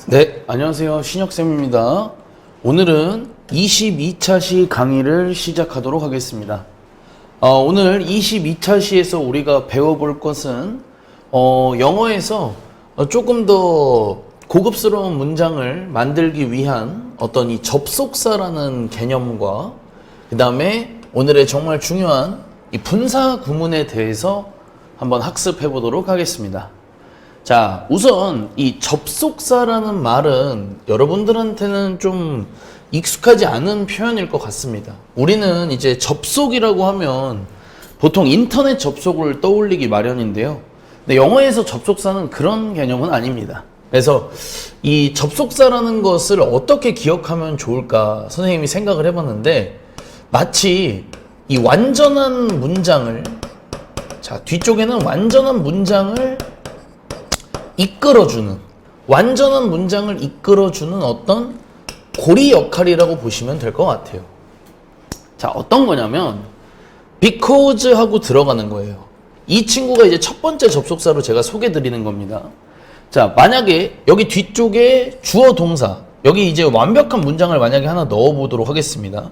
네, 안녕하세요. 신혁쌤입니다. 오늘은 22차 시 강의를 시작하도록 하겠습니다. 오늘 22차 시에서 우리가 배워볼 것은 영어에서 조금 더 고급스러운 문장을 만들기 위한 어떤 이 접속사라는 개념과 그 다음에 오늘의 정말 중요한 이 분사 구문에 대해서 한번 학습해 보도록 하겠습니다. 자, 우선 이 접속사라는 말은 여러분들한테는 좀 익숙하지 않은 표현일 것 같습니다. 우리는 이제 접속이라고 하면 보통 인터넷 접속을 떠올리기 마련인데요. 근데 영어에서 접속사는 그런 개념은 아닙니다. 그래서 이 접속사라는 것을 어떻게 기억하면 좋을까 선생님이 생각을 해봤는데, 마치 이 완전한 문장을, 자, 뒤쪽에는 완전한 문장을 이끌어주는, 완전한 문장을 이끌어주는 어떤 고리 역할이라고 보시면 될 것 같아요. 자, 어떤 거냐면 because 하고 들어가는 거예요. 이 친구가 이제 첫 번째 접속사로 제가 소개해 드리는 겁니다. 자, 만약에 여기 뒤쪽에 주어 동사, 여기 이제 완벽한 문장을 만약에 하나 넣어 보도록 하겠습니다.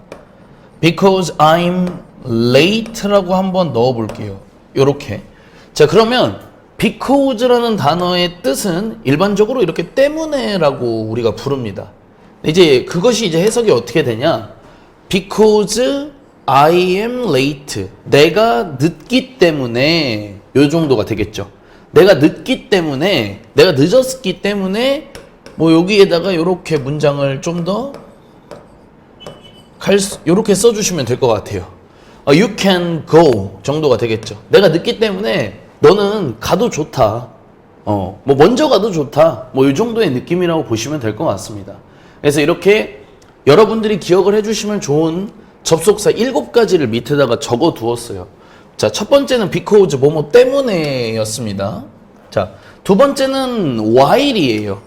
Because I'm late라고 한번 넣어 볼게요. 요렇게. 자, 그러면 because라는 단어의 뜻은 일반적으로 이렇게 때문에라고 우리가 부릅니다. 이제 그것이 이제 해석이 어떻게 되냐? Because I am late. 내가 늦기 때문에, 요 정도가 되겠죠. 내가 늦기 때문에, 내가 늦었기 때문에, 뭐 여기에다가 요렇게 문장을 좀 더 요렇게 써주시면 될 것 같아요. You can go 정도가 되겠죠. 내가 늦기 때문에 너는 가도 좋다. 뭐 먼저 가도 좋다. 뭐 이 정도의 느낌이라고 보시면 될 것 같습니다. 그래서 이렇게 여러분들이 기억을 해주시면 좋은 접속사 7가지를 밑에다가 적어 두었어요. 자, 첫 번째는 because 뭐뭐 때문에 였습니다. 자, 두 번째는 while이에요.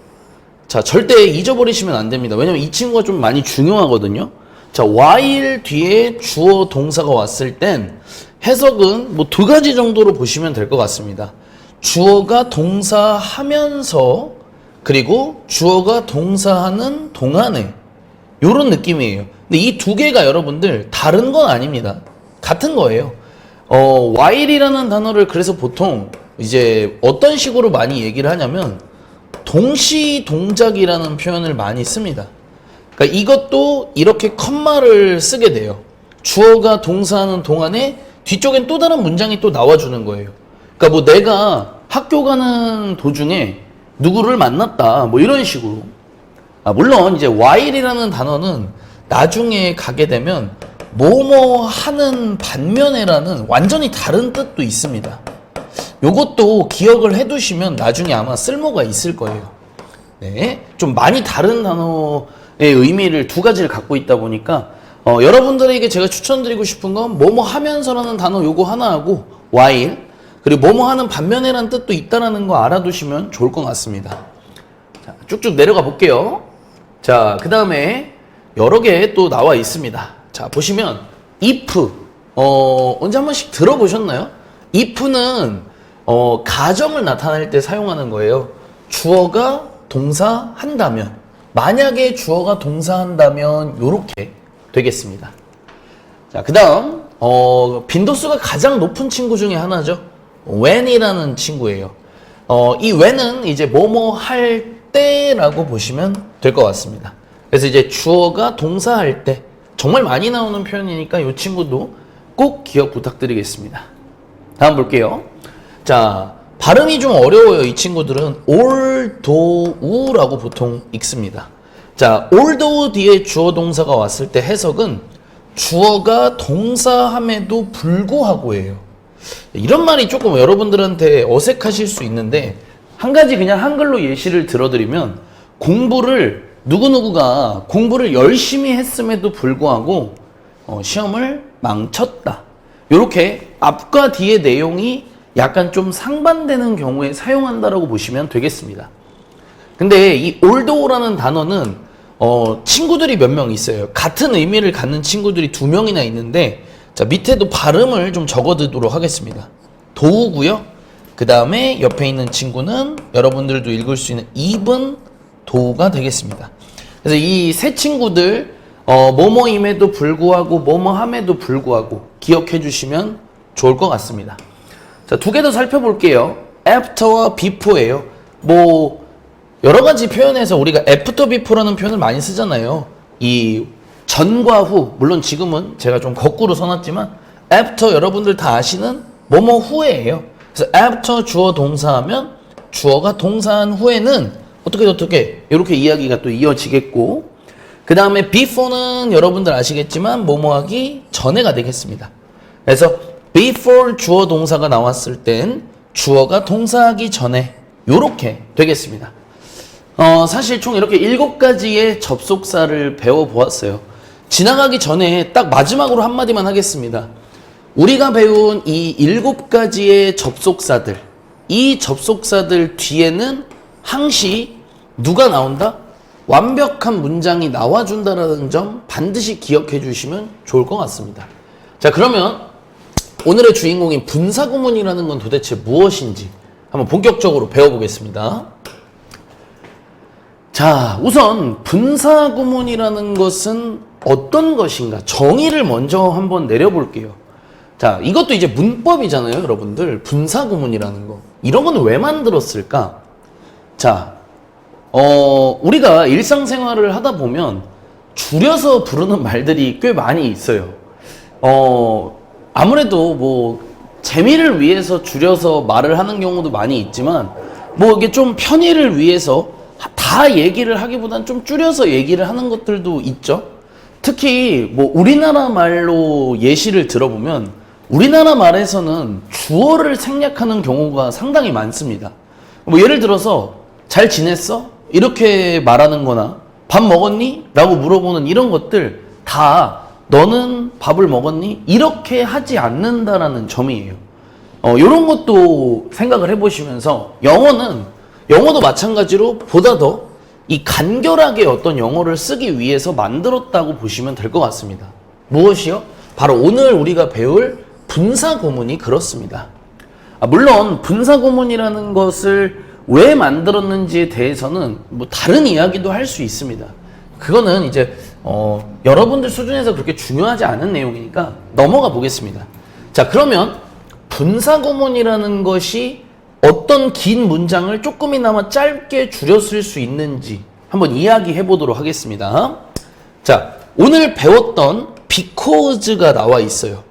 자, 절대 잊어버리시면 안 됩니다. 왜냐면 이 친구가 좀 많이 중요하거든요. 자, while 뒤에 주어 동사가 왔을 땐 해석은 뭐 2가지 정도로 보시면 될 것 같습니다. 주어가 동사하면서, 그리고 주어가 동사하는 동안에, 요런 느낌이에요. 근데 이 2개가 여러분들 다른 건 아닙니다. 같은 거예요. while이라는 단어를 그래서 보통 이제 어떤 식으로 많이 얘기를 하냐면 동시 동작이라는 표현을 많이 씁니다. 그러니까 이것도 이렇게 컴마를 쓰게 돼요. 주어가 동사하는 동안에 뒤쪽엔 또 다른 문장이 또 나와주는 거예요. 그러니까 뭐 내가 학교 가는 도중에 누구를 만났다, 뭐 이런 식으로. 물론 이제 while이라는 단어는 나중에 가게 되면 뭐뭐 하는 반면에라는 완전히 다른 뜻도 있습니다. 요것도 기억을 해두시면 나중에 아마 쓸모가 있을 거예요. 네, 좀 많이 다른 단어의 의미를 2가지를 갖고 있다 보니까 여러분들에게 제가 추천드리고 싶은 건 뭐뭐 하면서라는 단어 요거 하나 하고 while, 그리고 뭐뭐 하는 반면에라는 뜻도 있다라는 거 알아두시면 좋을 것 같습니다. 자, 쭉쭉 내려가 볼게요. 자, 그 다음에 여러 개 또 나와 있습니다. 자, 보시면 if, 언제 한 번씩 들어보셨나요? if는 가정을 나타낼 때 사용하는 거예요. 주어가 동사한다면, 만약에 주어가 동사한다면 요렇게 되겠습니다. 자, 그 다음 빈도수가 가장 높은 친구 중에 하나죠. when이라는 친구예요. 이 when은 이제 뭐뭐 할 때라고 보시면 될 것 같습니다. 그래서 이제 주어가 동사할 때 정말 많이 나오는 표현이니까 이 친구도 꼭 기억 부탁드리겠습니다. 다음 볼게요. 자, 발음이 좀 어려워요. 이 친구들은 although라고 보통 읽습니다. 자, although 뒤에 주어 동사가 왔을 때 해석은 주어가 동사함에도 불구하고예요. 이런 말이 조금 여러분들한테 어색하실 수 있는데, 한 가지 그냥 한글로 예시를 들어드리면, 누구누구가 공부를 열심히 했음에도 불구하고 시험을 망쳤다. 이렇게 앞과 뒤의 내용이 약간 좀 상반되는 경우에 사용한다라고 보시면 되겠습니다. 근데 이 although라는 단어는 친구들이 몇 명 있어요. 같은 의미를 갖는 친구들이 2명이나 있는데, 자, 밑에도 발음을 좀 적어두도록 하겠습니다. 도우고요. 그 다음에 옆에 있는 친구는 여러분들도 읽을 수 있는 even 도가 되겠습니다. 그래서 이 세 친구들 뭐뭐임에도 불구하고 뭐뭐함에도 불구하고 기억해 주시면 좋을 것 같습니다. 자, 두 개 더 살펴볼게요. after와 before예요. 뭐 여러 가지 표현에서 우리가 after before라는 표현을 많이 쓰잖아요. 이 전과 후, 물론 지금은 제가 좀 거꾸로 써놨지만 after 여러분들 다 아시는 뭐뭐 후에예요. 그래서 after 주어 동사하면 주어가 동사한 후에는 어떻게 이렇게 이야기가 또 이어지겠고, 그 다음에 before는 여러분들 아시겠지만 뭐뭐 하기 전에가 되겠습니다. 그래서 before 주어 동사가 나왔을 땐 주어가 동사하기 전에 요렇게 되겠습니다. 사실 총 이렇게 7가지의 접속사를 배워보았어요. 지나가기 전에 딱 마지막으로 한마디만 하겠습니다. 우리가 배운 이 7가지의 접속사들, 이 접속사들 뒤에는 항시 누가 나온다? 완벽한 문장이 나와준다라는 점 반드시 기억해 주시면 좋을 것 같습니다. 자, 그러면 오늘의 주인공인 분사구문이라는 건 도대체 무엇인지 한번 본격적으로 배워보겠습니다. 자, 우선 분사구문이라는 것은 어떤 것인가? 정의를 먼저 한번 내려볼게요. 자, 이것도 이제 문법이잖아요, 여러분들. 분사구문이라는 거. 이런 건 왜 만들었을까? 자, 우리가 일상생활을 하다 보면 줄여서 부르는 말들이 꽤 많이 있어요. 아무래도 뭐 재미를 위해서 줄여서 말을 하는 경우도 많이 있지만, 뭐 이게 좀 편의를 위해서 다 얘기를 하기보단 좀 줄여서 얘기를 하는 것들도 있죠. 특히 뭐 우리나라 말로 예시를 들어보면 우리나라 말에서는 주어를 생략하는 경우가 상당히 많습니다. 뭐 예를 들어서 잘 지냈어? 이렇게 말하는 거나 밥 먹었니? 라고 물어보는 이런 것들 다 너는 밥을 먹었니? 이렇게 하지 않는다라는 점이에요. 이런 것도 생각을 해보시면서 영어도 마찬가지로 보다 더 이 간결하게 어떤 영어를 쓰기 위해서 만들었다고 보시면 될 것 같습니다. 무엇이요? 바로 오늘 우리가 배울 분사구문이 그렇습니다. 물론 분사구문이라는 것을 왜 만들었는지에 대해서는 뭐 다른 이야기도 할 수 있습니다. 그거는 이제 여러분들 수준에서 그렇게 중요하지 않은 내용이니까 넘어가 보겠습니다. 자, 그러면 분사구문이라는 것이 어떤 긴 문장을 조금이나마 짧게 줄였을 수 있는지 한번 이야기해 보도록 하겠습니다. 자, 오늘 배웠던 because가 나와 있어요.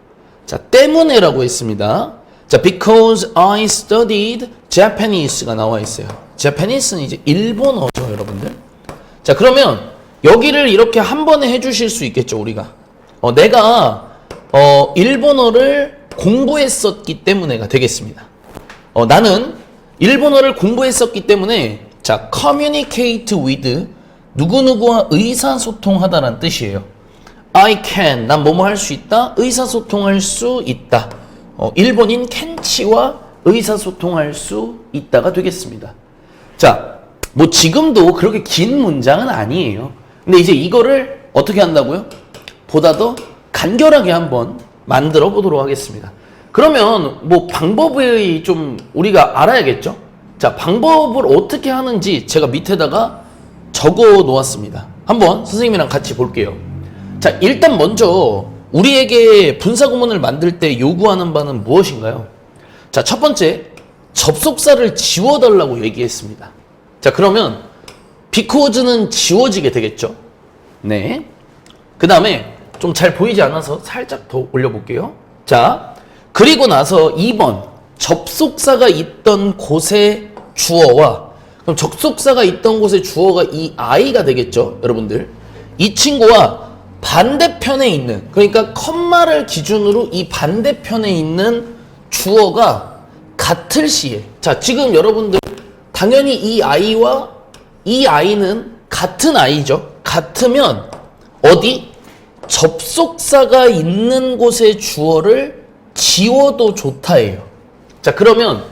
자, 때문에라고 했습니다. 자, because I studied Japanese가 나와 있어요. Japanese는 이제 일본어죠, 여러분들. 자, 그러면 여기를 이렇게 한 번에 해주실 수 있겠죠, 우리가. 내가 일본어를 공부했었기 때문에가 되겠습니다. 나는 일본어를 공부했었기 때문에, 자, communicate with 누구누구와 의사소통하다라는 뜻이에요. I can, 난 뭐뭐 할 수 있다, 의사소통할 수 있다. 일본인 켄치와 의사소통할 수 있다가 되겠습니다. 자, 뭐 지금도 그렇게 긴 문장은 아니에요. 근데 이제 이거를 어떻게 한다고요? 보다 더 간결하게 한번 만들어 보도록 하겠습니다. 그러면 뭐 방법이 좀 우리가 알아야겠죠? 자, 방법을 어떻게 하는지 제가 밑에다가 적어 놓았습니다. 한번 선생님이랑 같이 볼게요. 자, 일단 먼저 우리에게 분사구문을 만들 때 요구하는 바는 무엇인가요? 자, 첫 번째, 접속사를 지워달라고 얘기했습니다. 자, 그러면 because는 지워지게 되겠죠? 네. 그 다음에 좀 잘 보이지 않아서 살짝 더 올려볼게요. 자, 그리고 나서 2번, 접속사가 있던 곳의 주어와, 그럼 접속사가 있던 곳의 주어가 이 I가 되겠죠, 여러분들. 이 친구와 반대편에 있는, 그러니까 컴마를 기준으로 이 반대편에 있는 주어가 같을 시에, 자, 지금 여러분들 당연히 이 I와 이 I는 같은 I죠. 같으면 어디? 접속사가 있는 곳의 주어를 지워도 좋다예요. 자, 그러면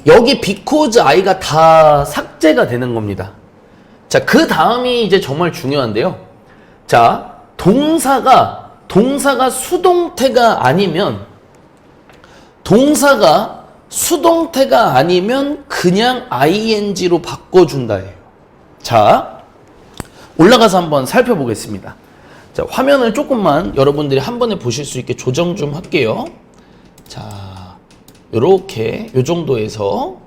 여기 because I가 다 삭제가 되는 겁니다. 자, 그 다음이 이제 정말 중요한데요. 자, 동사가 수동태가 아니면 그냥 ing로 바꿔준다예요. 자, 올라가서 한번 살펴보겠습니다. 자, 화면을 조금만 여러분들이 한 번에 보실 수 있게 조정 좀 할게요. 자, 요렇게 요 정도에서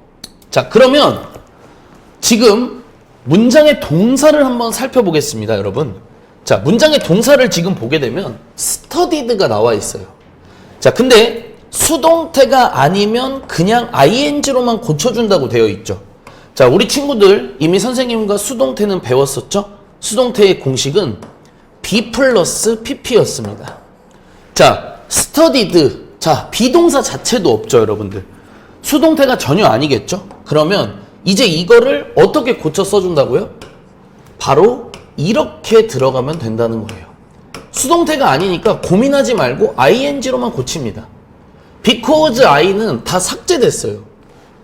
자, 그러면 지금 문장의 동사를 한번 살펴보겠습니다, 여러분. 자, 문장의 동사를 지금 보게 되면 studied가 나와 있어요. 자, 근데 수동태가 아니면 그냥 ing로만 고쳐준다고 되어 있죠. 자, 우리 친구들 이미 선생님과 수동태는 배웠었죠? 수동태의 공식은 be 플러스 pp였습니다. 자, studied. 자, 비동사 자체도 없죠, 여러분들. 수동태가 전혀 아니겠죠? 그러면 이제 이거를 어떻게 고쳐 써준다고요? 바로 이렇게 들어가면 된다는 거예요. 수동태가 아니니까 고민하지 말고 ing로만 고칩니다. because I는 다 삭제됐어요.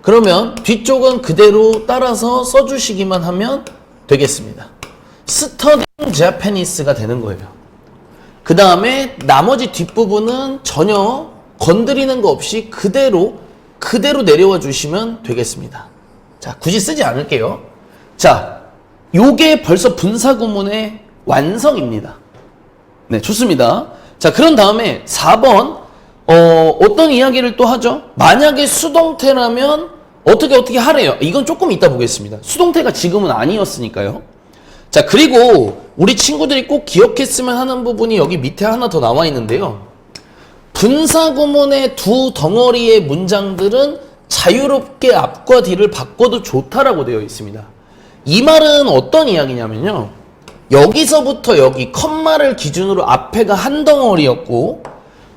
그러면 뒤쪽은 그대로 따라서 써주시기만 하면 되겠습니다. studying Japanese가 되는 거예요. 그 다음에 나머지 뒷부분은 전혀 건드리는 거 없이 그대로 내려와 주시면 되겠습니다. 자, 굳이 쓰지 않을게요. 자, 요게 벌써 분사구문의 완성입니다. 네, 좋습니다. 자, 그런 다음에 4번 어떤 이야기를 또 하죠? 만약에 수동태라면 어떻게 하래요? 이건 조금 이따 보겠습니다. 수동태가 지금은 아니었으니까요. 자, 그리고 우리 친구들이 꼭 기억했으면 하는 부분이 여기 밑에 하나 더 나와 있는데요. 분사구문의 두 덩어리의 문장들은 자유롭게 앞과 뒤를 바꿔도 좋다라고 되어 있습니다. 이 말은 어떤 이야기냐면요. 여기서부터 여기 컴마를 기준으로 앞에가 한 덩어리였고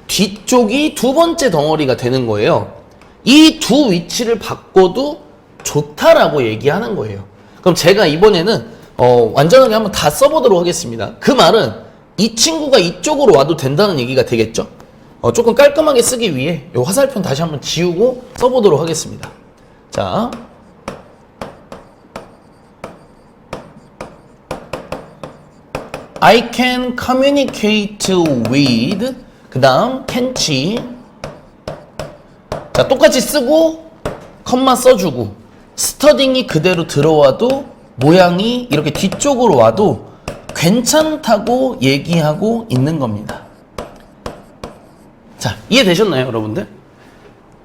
뒤쪽이 두 번째 덩어리가 되는 거예요. 이 두 위치를 바꿔도 좋다라고 얘기하는 거예요. 그럼 제가 이번에는 완전하게 한번 다 써보도록 하겠습니다. 그 말은 이 친구가 이쪽으로 와도 된다는 얘기가 되겠죠? 조금 깔끔하게 쓰기 위해 이 화살표 다시 한번 지우고 써보도록 하겠습니다. 자, I can communicate with 그 다음 can치. 자, 똑같이 쓰고 컴마 써주고 스터딩이 그대로 들어와도 모양이 이렇게 뒤쪽으로 와도 괜찮다고 얘기하고 있는 겁니다. 자, 이해되셨나요, 여러분들?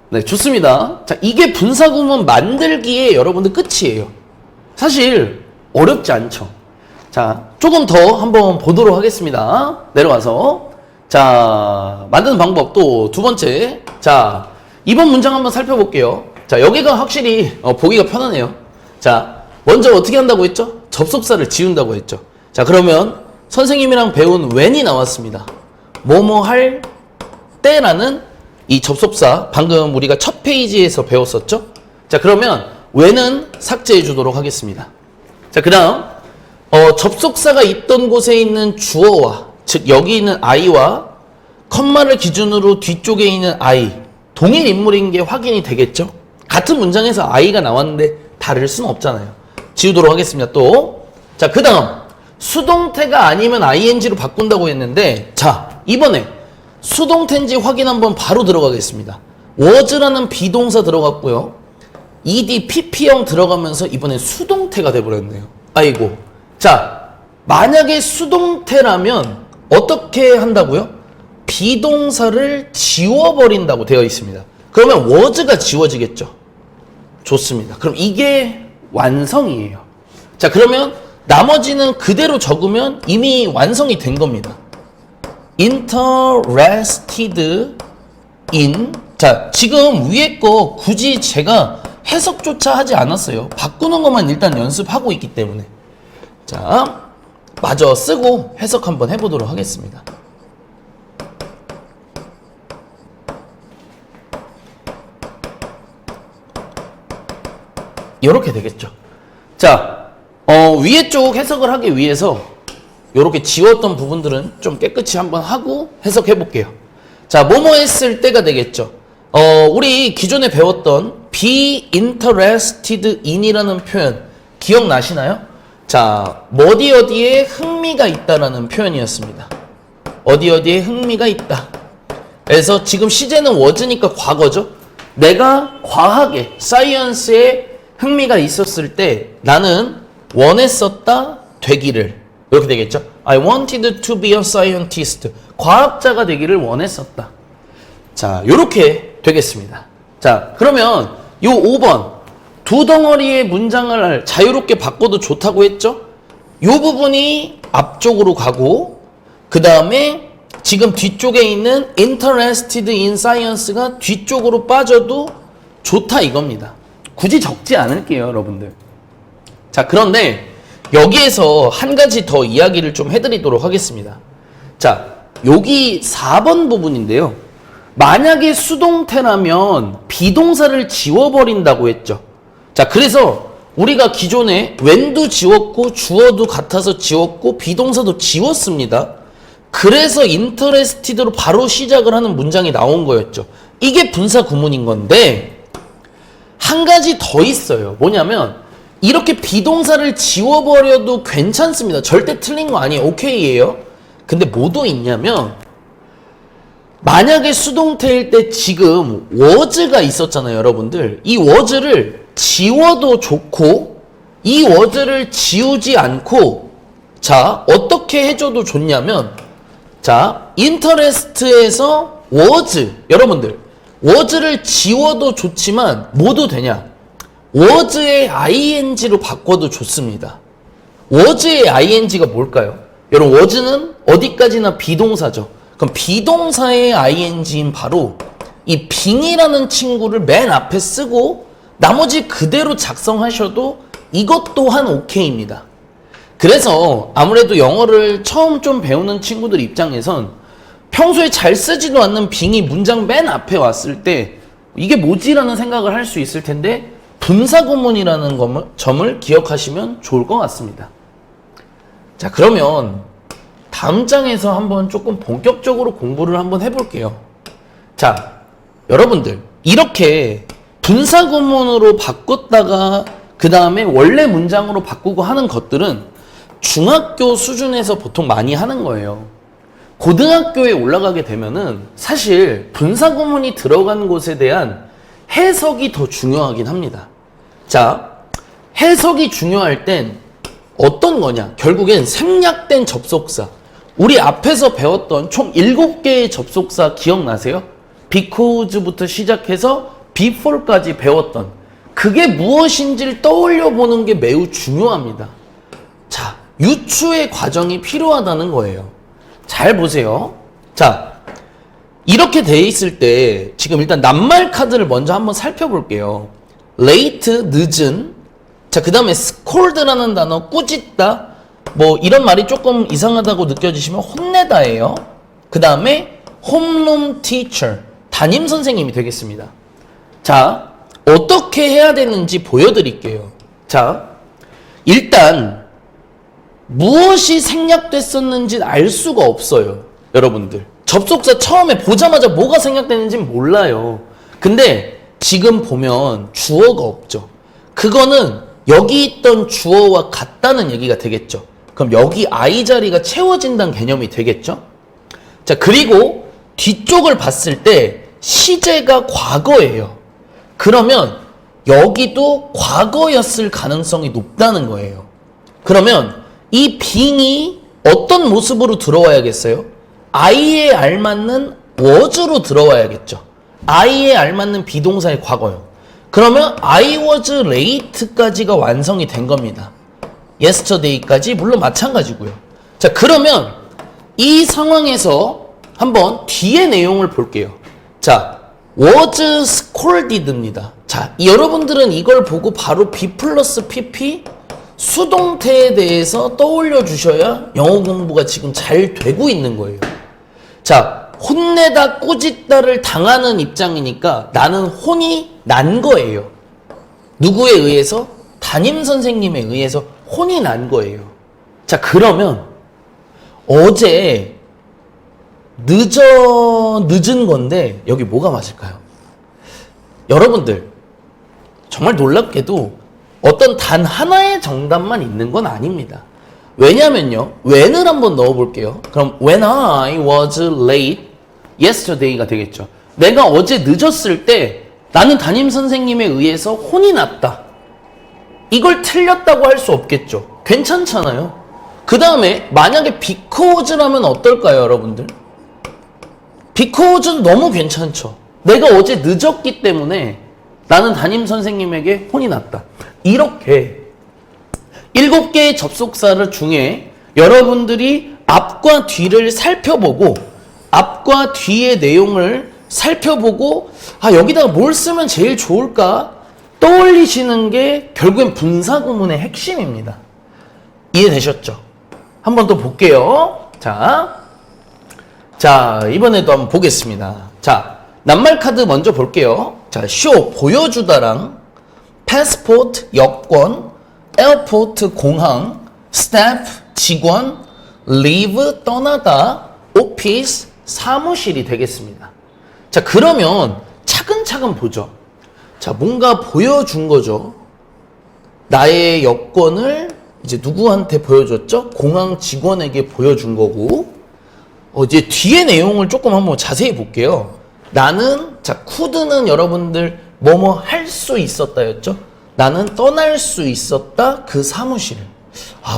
네, 좋습니다. 자, 이게 분사구문 만들기에 여러분들 끝이에요. 사실 어렵지 않죠. 자, 조금 더 한번 보도록 하겠습니다. 내려와서. 자, 만드는 방법 또 두 번째. 자, 이번 문장 한번 살펴볼게요. 자, 여기가 확실히 보기가 편하네요. 자, 먼저 어떻게 한다고 했죠? 접속사를 지운다고 했죠. 자, 그러면 선생님이랑 배운 when이 나왔습니다. 뭐뭐 할 때라는 이 접속사 방금 우리가 첫 페이지에서 배웠었죠? 자, 그러면 when은 삭제해 주도록 하겠습니다. 자, 그 다음 접속사가 있던 곳에 있는 주어와 즉 여기 있는 I와 컴마를 기준으로 뒤쪽에 있는 I 동일 인물인 게 확인이 되겠죠? 같은 문장에서 I가 나왔는데 다를 수는 없잖아요. 지우도록 하겠습니다. 또 자, 그 다음 수동태가 아니면 ing로 바꾼다고 했는데 자, 이번에 수동태인지 확인 한번 바로 들어가겠습니다. was라는 비동사 들어갔고요. ed, pp형 들어가면서 이번엔 수동태가 돼버렸네요. 아이고. 자, 만약에 수동태라면 어떻게 한다고요? 비동사를 지워버린다고 되어 있습니다. 그러면 was가 지워지겠죠. 좋습니다. 그럼 이게 완성이에요. 자, 그러면 나머지는 그대로 적으면 이미 완성이 된 겁니다. interested in. 자, 지금 위에 거 굳이 제가 해석조차 하지 않았어요. 바꾸는 것만 일단 연습하고 있기 때문에. 자, 마저 쓰고 해석 한번 해보도록 하겠습니다. 이렇게 되겠죠. 자, 위에 쪽 해석을 하기 위해서 이렇게 지웠던 부분들은 좀 깨끗이 한번 하고 해석해 볼게요. 자, 뭐뭐 했을 때가 되겠죠. 우리 기존에 배웠던 be interested in이라는 표현 기억나시나요? 자, 어디에 흥미가 있다라는 표현이었습니다. 어디에 흥미가 있다. 그래서 지금 시제는 was니까 과거죠. 내가 과학에, 사이언스에 흥미가 있었을 때 나는 원했었다, 되기를. 이렇게 되겠죠? I wanted to be a scientist. 과학자가 되기를 원했었다. 자, 요렇게 되겠습니다. 자, 그러면 요 5번 두 덩어리의 문장을 자유롭게 바꿔도 좋다고 했죠? 요 부분이 앞쪽으로 가고 그 다음에 지금 뒤쪽에 있는 interested in science가 뒤쪽으로 빠져도 좋다 이겁니다. 굳이 적지 않을게요, 여러분들. 자, 그런데 여기에서 한 가지 더 이야기를 좀 해드리도록 하겠습니다. 자, 여기 4번 부분인데요. 만약에 수동태라면 비동사를 지워버린다고 했죠. 자, 그래서 우리가 기존에 when도 지웠고 주어도 같아서 지웠고 비동사도 지웠습니다. 그래서 interested로 바로 시작을 하는 문장이 나온 거였죠. 이게 분사 구문인 건데 한 가지 더 있어요. 뭐냐면 이렇게 비동사를 지워버려도 괜찮습니다. 절대 틀린 거 아니에요. 오케이예요. 근데 뭐도 있냐면 만약에 수동태일 때 지금 was가 있었잖아요, 여러분들. 이 was를 지워도 좋고 이 was를 지우지 않고 자, 어떻게 해줘도 좋냐면 자, interest에서 was 여러분들 was를 지워도 좋지만 뭐도 되냐? was의 ing로 바꿔도 좋습니다. was의 ing가 뭘까요? 여러분 was는 어디까지나 비동사죠. 그럼 비동사의 ing인 바로 이 being이라는 친구를 맨 앞에 쓰고 나머지 그대로 작성하셔도 이것 또한 오케이입니다. 그래서 아무래도 영어를 처음 좀 배우는 친구들 입장에선 평소에 잘 쓰지도 않는 being이 문장 맨 앞에 왔을 때 이게 뭐지라는 생각을 할 수 있을 텐데 분사구문이라는 점을 기억하시면 좋을 것 같습니다. 자, 그러면 다음 장에서 한번 조금 본격적으로 공부를 한번 해볼게요. 자, 여러분들 이렇게 분사구문으로 바꿨다가 그 다음에 원래 문장으로 바꾸고 하는 것들은 중학교 수준에서 보통 많이 하는 거예요. 고등학교에 올라가게 되면은 사실 분사구문이 들어간 곳에 대한 해석이 더 중요하긴 합니다. 자, 해석이 중요할 땐 어떤 거냐? 결국엔 생략된 접속사. 우리 앞에서 배웠던 총 7개의 접속사 기억나세요? because부터 시작해서 before까지 배웠던 그게 무엇인지를 떠올려 보는 게 매우 중요합니다. 자, 유추의 과정이 필요하다는 거예요. 잘 보세요. 자, 이렇게 돼 있을 때 지금 일단 낱말 카드를 먼저 한번 살펴볼게요. late, 늦은. 자, 그 다음에 scold라는 단어, 꾸짖다. 뭐 이런 말이 조금 이상하다고 느껴지시면 혼내다예요. 그 다음에 homeroom teacher, 담임 선생님이 되겠습니다. 자, 어떻게 해야 되는지 보여드릴게요. 자, 일단 무엇이 생략됐었는지 알 수가 없어요, 여러분들. 접속사 처음에 보자마자 뭐가 생략되는지는 몰라요. 근데 지금 보면 주어가 없죠. 그거는 여기 있던 주어와 같다는 얘기가 되겠죠. 그럼 여기 I 자리가 채워진다는 개념이 되겠죠. 자, 그리고 뒤쪽을 봤을 때 시제가 과거예요. 그러면 여기도 과거였을 가능성이 높다는 거예요. 그러면 이 being이 어떤 모습으로 들어와야겠어요? I에 알맞는 was로 들어와야겠죠. I에 알맞는 비동사의 과거요. 그러면 I was late까지가 완성이 된 겁니다. yesterday까지 물론 마찬가지고요. 자, 그러면 이 상황에서 한번 뒤의 내용을 볼게요. 자, was scolded입니다. 자, 여러분들은 이걸 보고 바로 be 플러스 pp 수동태에 대해서 떠올려 주셔야 영어 공부가 지금 잘 되고 있는 거예요. 자, 혼내다 꾸짖다를 당하는 입장이니까 나는 혼이 난 거예요. 누구에 의해서? 담임 선생님에 의해서 혼이 난 거예요. 자, 그러면 어제 늦은 건데 여기 뭐가 맞을까요? 여러분들 정말 놀랍게도 어떤 단 하나의 정답만 있는 건 아닙니다. 왜냐면요, when을 한번 넣어볼게요. 그럼 when I was late yesterday가 되겠죠. 내가 어제 늦었을 때 나는 담임 선생님에 의해서 혼이 났다. 이걸 틀렸다고 할 수 없겠죠. 괜찮잖아요. 그 다음에 만약에 because라면 어떨까요, 여러분들? because는 너무 괜찮죠. 내가 어제 늦었기 때문에 나는 담임 선생님에게 혼이 났다. 이렇게 7개의 접속사 중에 여러분들이 앞과 뒤를 살펴보고 앞과 뒤의 내용을 살펴보고 여기다가 뭘 쓰면 제일 좋을까 떠올리시는 게 결국엔 분사구문의 핵심입니다. 이해되셨죠? 한 번 더 볼게요. 자, 이번에도 한번 보겠습니다. 자, 낱말카드 먼저 볼게요. 자, show, 보여주다랑 passport, 여권, airport, 공항, staff, 직원, leave, 떠나다, office, 사무실이 되겠습니다. 자, 그러면 차근차근 보죠. 자, 뭔가 보여준 거죠. 나의 여권을 이제 누구한테 보여줬죠? 공항 직원에게 보여준 거고, 이제 뒤에 내용을 조금 한번 자세히 볼게요. 나는, 자, could는 여러분들 뭐뭐 할 수 있었다였죠? 나는 떠날 수 있었다, 그 사무실을.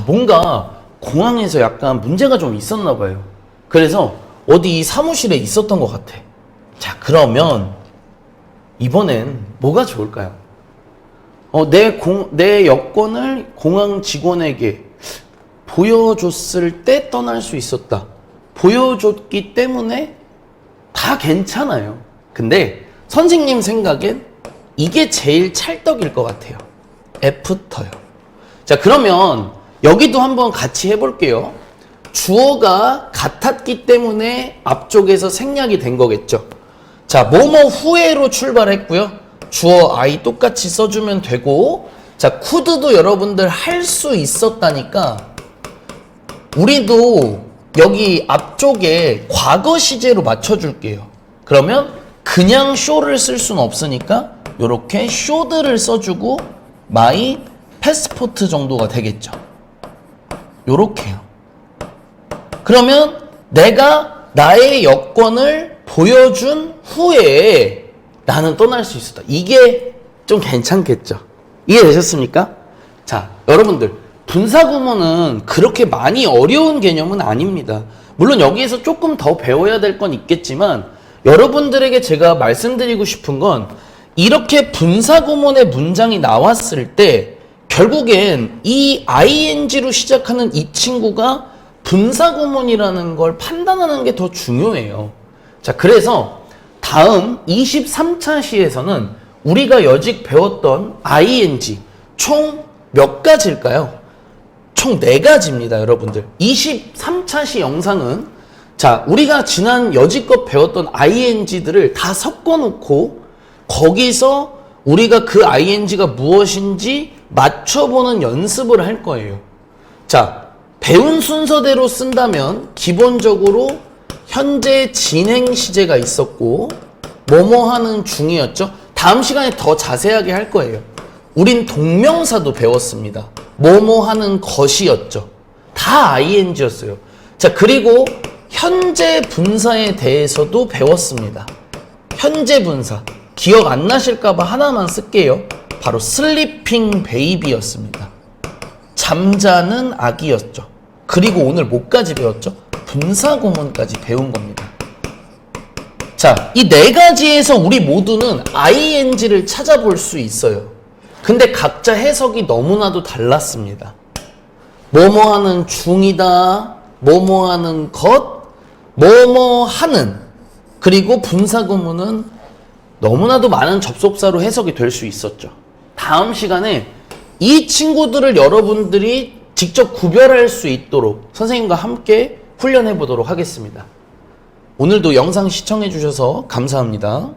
뭔가 공항에서 약간 문제가 좀 있었나 봐요. 그래서 어디 이 사무실에 있었던 것 같아. 자, 그러면 이번엔 뭐가 좋을까요? 내 여권을 공항 직원에게 보여줬을 때 떠날 수 있었다. 보여줬기 때문에 다 괜찮아요. 근데 선생님 생각엔 이게 제일 찰떡일 것 같아요. 애프터요. 자, 그러면 여기도 한번 같이 해볼게요. 주어가 같았기 때문에 앞쪽에서 생략이 된 거겠죠. 자, 뭐뭐 후에로 출발했고요. 주어 I 똑같이 써주면 되고, 자, could도 여러분들 할 수 있었다니까 우리도 여기 앞쪽에 과거 시제로 맞춰줄게요. 그러면 그냥 show를 쓸 수는 없으니까 요렇게 show드를 써주고 my passport 정도가 되겠죠. 요렇게요. 그러면 내가 나의 여권을 보여준 후에 나는 떠날 수 있었다. 이게 좀 괜찮겠죠. 이해되셨습니까? 자, 여러분들 분사구문은 그렇게 많이 어려운 개념은 아닙니다. 물론 여기에서 조금 더 배워야 될 건 있겠지만 여러분들에게 제가 말씀드리고 싶은 건 이렇게 분사구문의 문장이 나왔을 때 결국엔 이 ing로 시작하는 이 친구가 분사구문이라는 걸 판단하는 게 더 중요해요. 자, 그래서 다음 23차 시에서는 우리가 여직 배웠던 ing 총 몇 가지일까요? 총 4가지입니다, 여러분들. 23차 시 영상은 자, 우리가 지난 여지껏 배웠던 ing들을 다 섞어놓고 거기서 우리가 그 ing가 무엇인지 맞춰보는 연습을 할 거예요. 자, 배운 순서대로 쓴다면 기본적으로 현재 진행 시제가 있었고 뭐뭐 하는 중이었죠. 다음 시간에 더 자세하게 할 거예요. 우린 동명사도 배웠습니다. 뭐뭐 하는 것이었죠. 다 ing였어요. 자, 그리고 현재 분사에 대해서도 배웠습니다. 현재 분사. 기억 안 나실까봐 하나만 쓸게요. 바로 sleeping baby였습니다. 잠자는 아기였죠. 그리고 오늘 뭐까지 배웠죠? 분사구문까지 배운 겁니다. 자, 이 4가지에서 우리 모두는 ing를 찾아볼 수 있어요. 근데 각자 해석이 너무나도 달랐습니다. 뭐뭐 하는 중이다, 뭐뭐 하는 것, 뭐뭐 하는, 그리고 분사구문은 너무나도 많은 접속사로 해석이 될 수 있었죠. 다음 시간에 이 친구들을 여러분들이 직접 구별할 수 있도록 선생님과 함께 훈련해 보도록 하겠습니다. 오늘도 영상 시청해 주셔서 감사합니다.